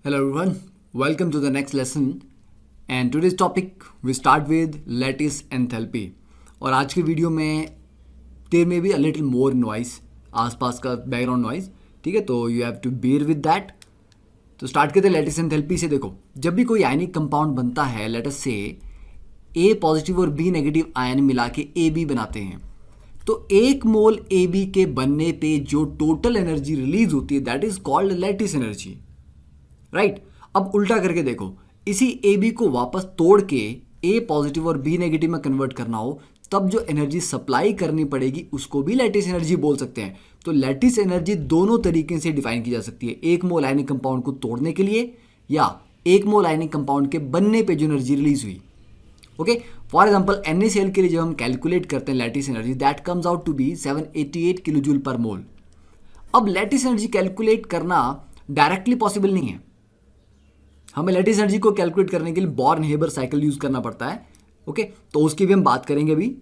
Hello everyone, welcome to the next lesson and today's topic we start with lattice enthalpy और आज के video में there में भी अ लिटिल मोर नॉइस, आसपास का बैकग्राउंड नॉइस, ठीक है, तो you have to bear with that. तो स्टार्ट करते हैं लैटिस एंथैल्पी से। देखो, जब भी कोई आयनिक कंपाउंड बनता है, लेट अस से ए पॉजिटिव और बी नेगेटिव आयन मिला के ए बी बनाते हैं, तो एक मोल ए बी के बनने पे जो टोटल एनर्जी रिलीज होती है that is called lattice energy, right. अब उल्टा करके देखो, इसी ए बी को वापस तोड़ के ए पॉजिटिव और बी नेगेटिव में कन्वर्ट करना हो, तब जो एनर्जी सप्लाई करनी पड़ेगी उसको भी लैटिस एनर्जी बोल सकते हैं। तो लैटिस एनर्जी दोनों तरीके से डिफाइन की जा सकती है, एक मोल आयनिक कंपाउंड को तोड़ने के लिए या एक मोल आयनिक कंपाउंड के बनने पे जो एनर्जी रिलीज हुई। ओके, फॉर एग्जांपल NaCl के लिए जब हम कैलकुलेट करते हैं lattice energy, that comes out to be 788 kilo joule per mole. अब लैटिस एनर्जी कैलकुलेट करना डायरेक्टली पॉसिबल नहीं है, हमें लैटिस एनर्जी को कैलकुलेट करने के लिए बॉर्न-हेबर साइकिल यूज करना पड़ता है। ओके, तो उसकी भी हम बात करेंगे अभी।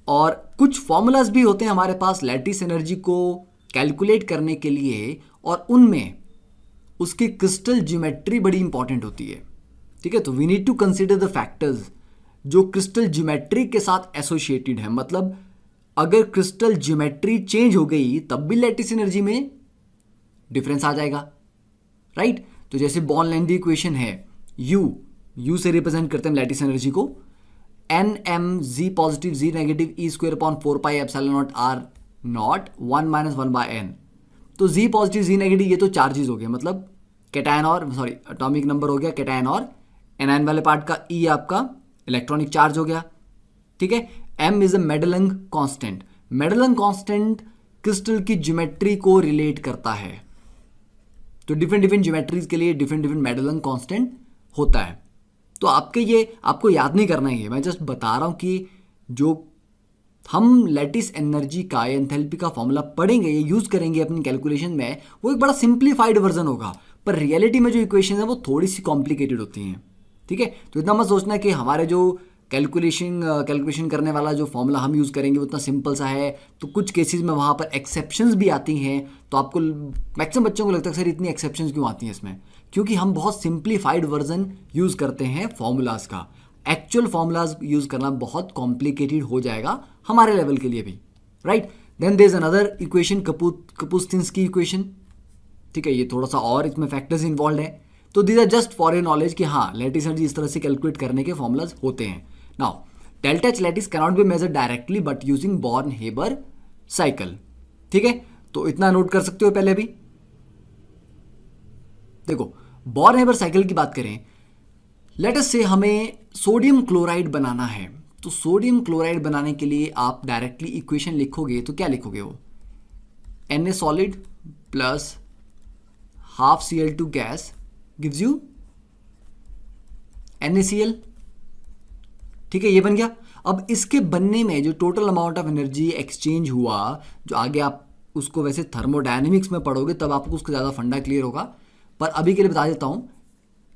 और कुछ फॉर्मूलाज भी होते हैं हमारे पास लैटिस एनर्जी को कैलकुलेट करने के लिए, और उनमें उसकी क्रिस्टल ज्योमेट्री बड़ी इंपॉर्टेंट होती है, ठीक है। तो we need to consider the factors जो क्रिस्टल ज्योमेट्री के साथ एसोसिएटेड है। मतलब अगर क्रिस्टल ज्योमेट्री चेंज हो गई तब भी लैटिस एनर्जी में डिफरेंस आ जाएगा, राइट। तो जैसे बॉर्न लेंदी इक्वेशन है, यू से रिप्रेजेंट करते हैं लैटिस एनर्जी को, N M Z positive Z negative E square upon 4 pi epsilon naught r naught 1 - 1 by N. तो जी पॉजिटिव जी नेगेटिव ये तो चार्जेस हो गए, मतलब कैटायन और एटॉमिक नंबर हो गया कैटायन, और एनायन वाले पार्ट का ई आपका इलेक्ट्रॉनिक चार्ज हो गया, ठीक है। M is a Madelung constant, Madelung constant crystal की ज्योमेट्री को रिलेट करता है। तो डिफरेंट ज्योमेट्रीज के लिए डिफरेंट मेडलंग कांस्टेंट होता है। तो आपको याद नहीं करना है, मैं जस्ट बता रहा हूं कि जो हम लैटिस एनर्जी का या एंथैल्पी का फॉर्मूला पढ़ेंगे या यूज करेंगे अपनी कैलकुलेशन में, वो एक बड़ा सिंप्लीफाइड वर्जन होगा, पर रियलिटी में जो इक्वेशन है वो थोड़ी सी कॉम्प्लिकेटेड होती हैं, ठीक है। तो इतना मत सोचना कि हमारे जो कैलकुलेशन करने वाला जो फॉर्मूला हम यूज़ करेंगे वो इतना सिंपल सा है। तो कुछ केसेस में वहाँ पर एक्सेप्शंस भी आती हैं, तो आपको मैक्सिमम बच्चों को लगता है सर इतनी एक्सेप्शंस क्यों आती हैं इसमें, क्योंकि हम बहुत सिंप्लीफाइड वर्जन यूज़ करते हैं फॉर्मूलाज का। एक्चुअल फॉर्मूलाज यूज़ करना बहुत कॉम्प्लिकेटेड हो जाएगा हमारे लेवल के लिए भी, right. Then there is another equation, Kapustinskii equation, ठीक है। ये थोड़ा सा और इसमें फैक्टर्स इन्वॉल्व है, तो these are just for your knowledge कि हाँ लैटिस एनर्जी इस तरह से कैलकुलेट करने के फॉर्मूलाज होते हैं। Now delta H lattice cannot be measured directly but using born-Haber cycle, ठीक है। तो इतना नोट कर सकते हो पहले भी। देखो, बॉर्न-हेबर साइकिल की बात करें, लेट अस से हमें सोडियम क्लोराइड बनाना है, तो सोडियम क्लोराइड बनाने के लिए आप डायरेक्टली इक्वेशन लिखोगे तो क्या लिखोगे, वो Na solid plus half Cl2 gas gives you NaCl, ठीक है, ये बन गया। अब इसके बनने में जो total amount of energy exchange हुआ, जो आगे आप उसको वैसे थर्मोडायनेमिक्स में पढ़ोगे तब आपको उसका ज़्यादा फंडा क्लियर होगा, पर अभी के लिए बता देता हूँ।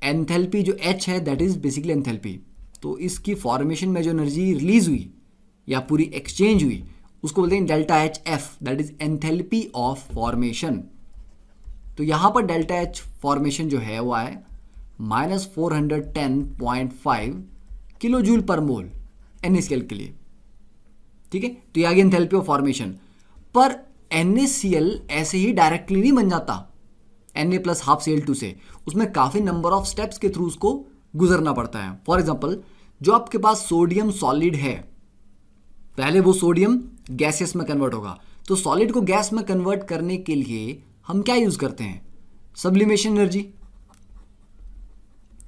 एंथैल्पी जो H है दैट इज बेसिकली एंथैल्पी, तो इसकी फॉर्मेशन में जो एनर्जी रिलीज हुई या पूरी एक्सचेंज हुई उसको बोलते हैं delta H F, that is enthalpy of formation. तो यहाँ पर डेल्टा एच फॉर्मेशन जो है वो है -410.5 किलो जूल पर मोल NaCl के लिए, ठीक है। तो ये आ गया एंथैल्पी ऑफ फॉर्मेशन। पर NaCl ऐसे ही डायरेक्टली नहीं बन जाता Na प्लस हाफ Cl2 से, उसमें काफ़ी नंबर ऑफ स्टेप्स के थ्रू उसको गुजरना पड़ता है। फॉर एग्जाम्पल, जो आपके पास सोडियम सॉलिड है, पहले वो सोडियम गैसेस में कन्वर्ट होगा, तो सॉलिड को गैस में कन्वर्ट करने के लिए हम क्या यूज करते हैं, सब्लिमेशन एनर्जी,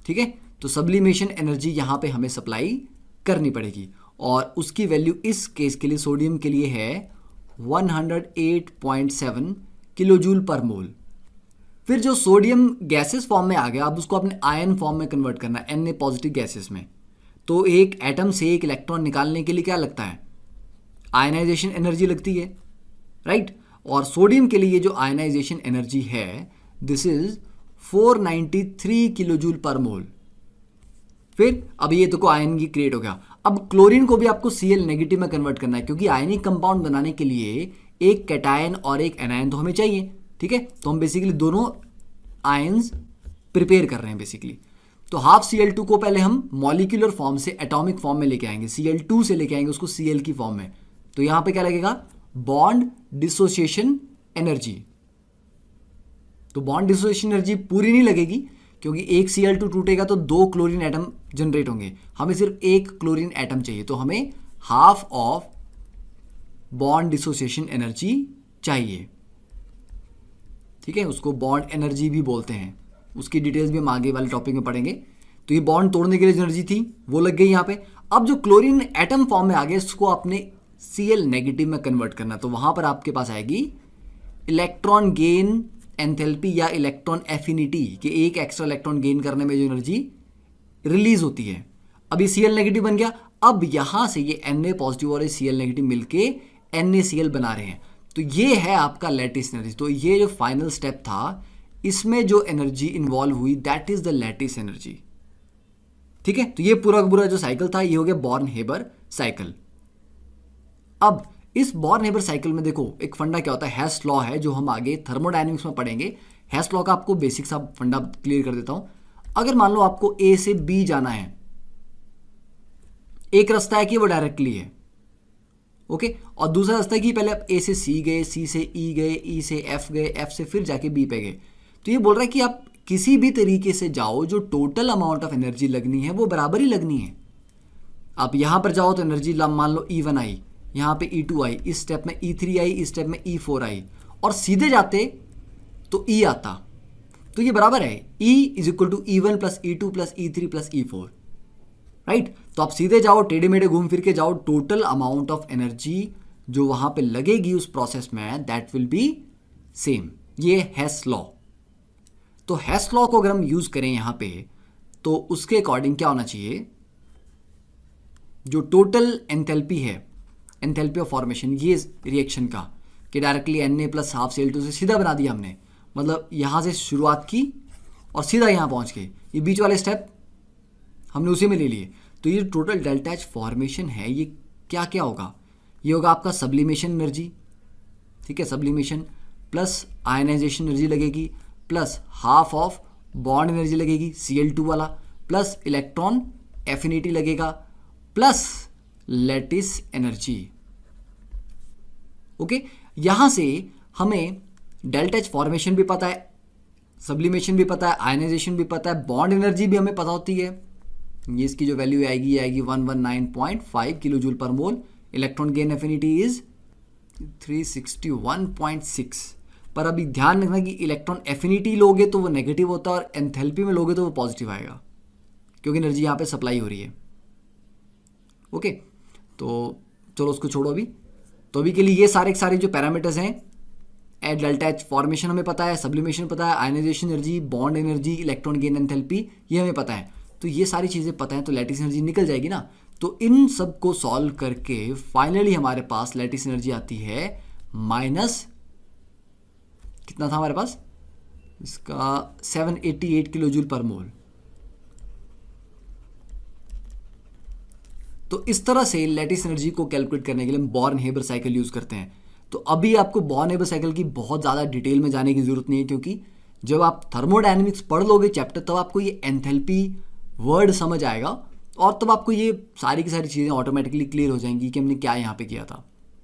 ठीक है। तो सब्लिमेशन एनर्जी यहां पे हमें सप्लाई करनी पड़ेगी, और उसकी वैल्यू इस केस के लिए सोडियम के लिए है 108.7 किलो जूल पर मोल। फिर जो सोडियम गैसेस फॉर्म में आ गया, अब उसको अपने आयन फॉर्म में कन्वर्ट करना है Na पॉजिटिव गैसेस में, तो एक एटम से एक इलेक्ट्रॉन निकालने के लिए क्या लगता है, आयनाइजेशन एनर्जी लगती है, राइट। और सोडियम के लिए जो आयनाइजेशन एनर्जी है this is 493 kilo joule per mole. फिर अब ये तो आयन की क्रिएट हो गया। अब क्लोरीन को भी आपको Cl नेगेटिव में कन्वर्ट करना है, क्योंकि आयनिक कंपाउंड बनाने के लिए एक कैटायन और एक एनायन तो हमें चाहिए, ठीक है। तो हम बेसिकली दोनों आयंस प्रिपेयर कर रहे हैं बेसिकली। तो हाफ Cl2 को पहले हम मॉलिक्यूलर फॉर्म से एटॉमिक फॉर्म में लेके आएंगे, Cl2 से लेके आएंगे उसको Cl की फॉर्म में। तो यहां पे क्या लगेगा, बॉन्ड डिसोसिएशन एनर्जी। तो बॉन्ड डिसोसिएशन एनर्जी पूरी नहीं लगेगी, क्योंकि एक Cl2 टूटेगा तो 2 क्लोरीन एटम जनरेट होंगे, हमें सिर्फ 1 क्लोरीन एटम चाहिए। तो हमें half of bond dissociation energy चाहिए, ठीक है। उसको बॉन्ड एनर्जी भी बोलते हैं, उसकी डिटेल्स भी हम आगे वाले टॉपिक में पढ़ेंगे। तो ये बॉन्ड तोड़ने के लिए जो एनर्जी थी वो लग गई यहाँ पे। अब जो क्लोरीन एटम फॉर्म में आ गया, इसको आपने Cl नेगेटिव में कन्वर्ट करना। तो वहां पर आपके पास आएगी इलेक्ट्रॉन गेन एंथैल्पी या इलेक्ट्रॉन एफिनिटी, कि एक एक्स्ट्रा इलेक्ट्रॉन गेन करने में जो एनर्जी रिलीज होती है। अब ये Cl नेगेटिव बन गया। अब यहां से ये Na पॉजिटिव और Cl नेगेटिव मिलके NaCl बना रहे हैं। तो ये है आपका लैटिस एनर्जी। तो ये जो फाइनल स्टेप था, इसमें जो एनर्जी इन्वॉल्व हुई, that is the lattice energy, ठीक है। तो ये पूरा का पूरा जो साइकिल था, ये हो गया बॉर्न हेबर साइकिल। अब इस बॉर्न हेबर साइकिल में देखो एक फंडा क्या होता है, हेस लॉ है, जो हम आगे थर्मोडायनेमिक्स में पढ़ेंगे। हेस लॉ का आपको बेसिक सा फंडा क्लियर कर देता हूं। अगर मान लो आपको A से B जाना है, एक रास्ता है कि वो डायरेक्टली है, ओके, और दूसरा रास्ता है कि पहले आप A से C गए, C से E गए, E से F गए, F से फिर जाके B पे गए। तो ये बोल रहा है कि आप किसी भी तरीके से जाओ, जो टोटल अमाउंट ऑफ एनर्जी लगनी है वो बराबर ही लगनी है। आप यहां पर जाओ तो एनर्जी मान लो E1 आई, यहाँ पे E2 आई, इस स्टेप में E3 आई, इस स्टेप में E4 आई, और सीधे जाते तो E आता। तो ये बराबर है, E is equal to E1 plus E2 plus E3 plus E4, right. तो आप सीधे जाओ, टेढ़े मेढ़े घूम फिर के जाओ, टोटल अमाउंट ऑफ एनर्जी जो वहां पे लगेगी उस प्रोसेस में, दैट विल बी सेम। ये हेस लॉ। तो हेस लॉ को अगर हम यूज करें यहां पे, तो उसके अकॉर्डिंग क्या होना चाहिए, जो टोटल एंथैल्पी है, एंथैल्पी ऑफ फॉर्मेशन, ये रिएक्शन का, कि directly Na plus half Cl2 से सीधा बना दिया हमने, मतलब यहां से शुरुआत की और सीधा यहां पहुंच गए, ये बीच वाले स्टेप हमने उसी में ले लिए। तो ये टोटल डेल्टा एच फॉर्मेशन है, ये क्या क्या होगा, ये होगा आपका सब्लिमेशन एनर्जी, ठीक है, सब्लिमेशन प्लस आयनाइजेशन एनर्जी लगेगी, plus half of bond energy लगेगी Cl2 वाला, प्लस इलेक्ट्रॉन एफिनिटी लगेगा, प्लस लैटिस एनर्जी, ओके। यहां से हमें डेल्टा एच फॉर्मेशन भी पता है, सब्लिमेशन भी पता है, आयनाइजेशन भी पता है, बॉन्ड एनर्जी भी हमें पता होती है। ये इसकी जो वैल्यू आएगी 119.5 kilo joule per mole. Electron gain affinity is 361.6। पर अभी ध्यान रखना कि इलेक्ट्रॉन एफिनिटी लोगे तो वो नेगेटिव होता है, और एंथैल्पी में लोगे तो वो पॉजिटिव आएगा, क्योंकि एनर्जी यहाँ पे सप्लाई हो रही है, ओके। तो चलो उसको छोड़ो अभी। तो अभी के लिए ये सारे जो पैरामीटर्स हैं, डेल्टा एच फॉर्मेशन हमें पता है, सब्लिमेशन पता है, ionisation energy, bond energy, electron gain enthalpy, ये हमें पता है। तो ये सारी चीज़ें पता है, तो लैटिस एनर्जी निकल जाएगी ना। तो इन सब को सॉल्व करके फाइनली हमारे पास लैटिस एनर्जी आती है माइनस, कितना था हमारे पास इसका, 788 किलो जूल पर मोल। तो इस तरह से लैटिस एनर्जी को कैलकुलेट करने के लिए हम बॉर्न हेबर साइकिल यूज करते हैं। तो अभी आपको बॉर्न हेबर साइकिल की बहुत ज़्यादा डिटेल में जाने की जरूरत नहीं है, क्योंकि जब आप थर्मोडायनेमिक्स पढ़ लोगे चैप्टर, तब आपको ये एंथैल्पी वर्ड समझ आएगा, और तब आपको ये सारी की सारी चीज़ें ऑटोमेटिकली क्लियर हो जाएंगी कि हमने क्या यहाँ पे किया था।